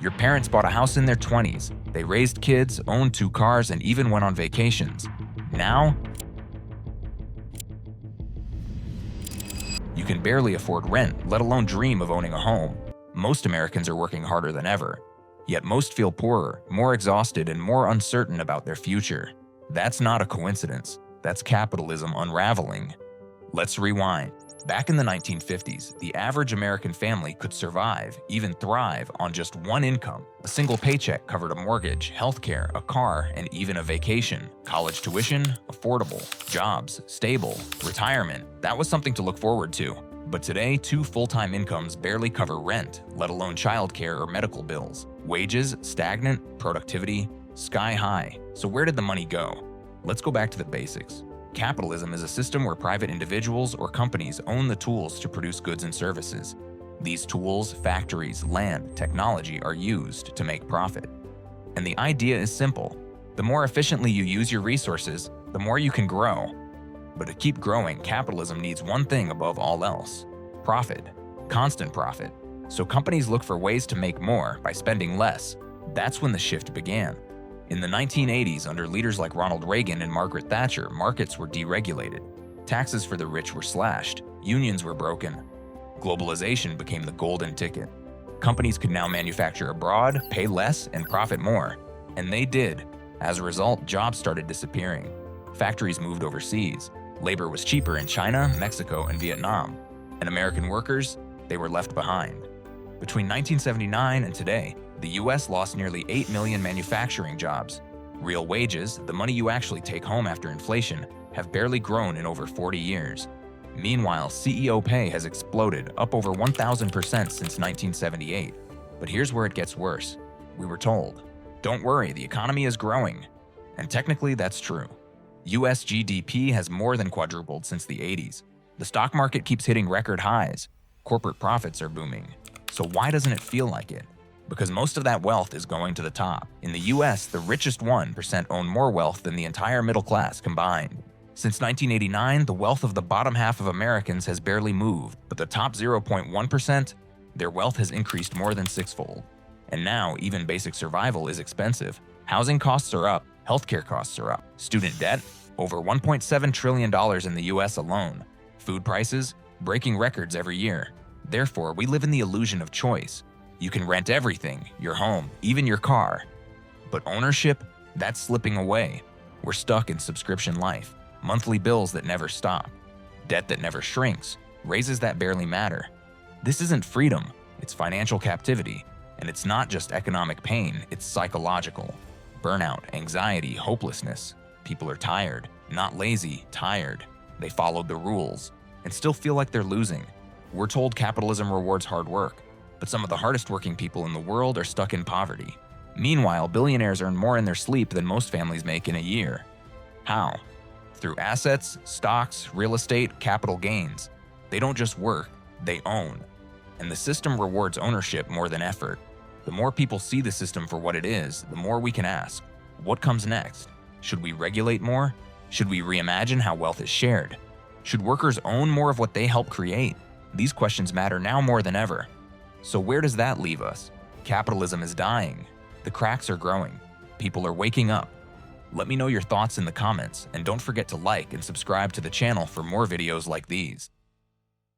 Your parents bought a house in their 20s. They raised kids, owned 2 cars, and even went on vacations. Now, you can barely afford rent, let alone dream of owning a home. Most Americans are working harder than ever. Yet most feel poorer, more exhausted, and more uncertain about their future. That's not a coincidence. That's capitalism unraveling. Let's rewind. Back in the 1950s, the average American family could survive, even thrive, on just one income. A single paycheck covered a mortgage, healthcare, a car, and even a vacation. College tuition, affordable. Jobs, stable. Retirement, that was something to look forward to. But today, 2 full-time incomes barely cover rent, let alone childcare or medical bills. Wages, stagnant, productivity, sky high. So where did the money go? Let's go back to the basics. Capitalism is a system where private individuals or companies own the tools to produce goods and services. These tools, factories, land, technology are used to make profit. And the idea is simple. The more efficiently you use your resources, the more you can grow. But to keep growing, capitalism needs one thing above all else: profit, constant profit. So companies look for ways to make more by spending less. That's when the shift began. In the 1980s, under leaders like Ronald Reagan and Margaret Thatcher, markets were deregulated. Taxes for the rich were slashed. Unions were broken. Globalization became the golden ticket. Companies could now manufacture abroad, pay less, and profit more. And they did. As a result, jobs started disappearing. Factories moved overseas. Labor was cheaper in China, Mexico, and Vietnam. And American workers, they were left behind. Between 1979 and today, the US lost nearly 8 million manufacturing jobs. Real wages, the money you actually take home after inflation, have barely grown in over 40 years. Meanwhile, CEO pay has exploded, up over 1,000% since 1978. But here's where it gets worse. We were told, don't worry, the economy is growing. And technically, that's true. US GDP has more than quadrupled since the 80s. The stock market keeps hitting record highs. Corporate profits are booming. So why doesn't it feel like it? Because most of that wealth is going to the top. In the US, the richest 1% own more wealth than the entire middle class combined. Since 1989, the wealth of the bottom half of Americans has barely moved, but the top 0.1%, their wealth has increased more than 6-fold. And now, even basic survival is expensive. Housing costs are up, healthcare costs are up. Student debt, over $1.7 trillion in the US alone. Food prices, breaking records every year. Therefore, we live in the illusion of choice. You can rent everything, your home, even your car. But ownership, that's slipping away. We're stuck in subscription life, monthly bills that never stop, debt that never shrinks, raises that barely matter. This isn't freedom, it's financial captivity. And it's not just economic pain, it's psychological. Burnout, anxiety, hopelessness. People are tired, not lazy, tired. They followed the rules and still feel like they're losing. We're told capitalism rewards hard work, but some of the hardest working people in the world are stuck in poverty. Meanwhile, billionaires earn more in their sleep than most families make in a year. How? Through assets, stocks, real estate, capital gains. They don't just work, they own. And the system rewards ownership more than effort. The more people see the system for what it is, the more we can ask, what comes next? Should we regulate more? Should we reimagine how wealth is shared? Should workers own more of what they help create? These questions matter now more than ever. So where does that leave us? Capitalism is dying. The cracks are growing. People are waking up. Let me know your thoughts in the comments, and don't forget to like and subscribe to the channel for more videos like these.